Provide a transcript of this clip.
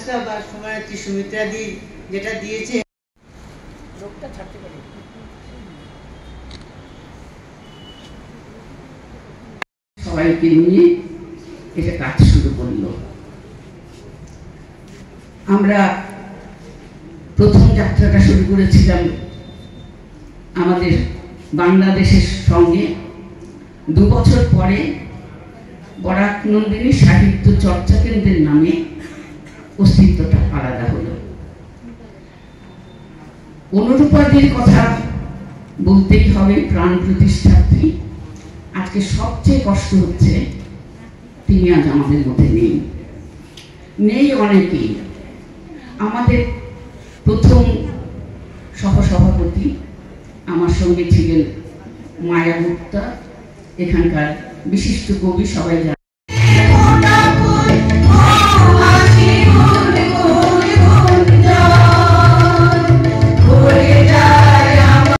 সংস্থা বা সমাজী সুমিত্রাদি যেটা দিয়েছে সবাইকে নিয়ে এটা কাজ শুরু করলো। আমরা প্রথম যাত্রাটা শুরু করেছিলাম আমাদের বাংলাদেশের সঙ্গে। 2 বছর পরে বরাক নন্দিনী সাহিত্য চর্চা কেন্দ্রের নামে অস্তিত্বটা আলাদা হলো। অনুরূপাদের কথা বলতেই হবে, প্রাণ প্রতিষ্ঠাত্রী। আজকে সবচেয়ে কষ্ট হচ্ছে তিনি আজ আমাদের মধ্যে নেই অনেকেই। আমাদের প্রথম সহসভাপতি আমার সঙ্গে ছিলেন মায়া গুপ্তা, এখানকার বিশিষ্ট কবি, সবাই জানেন।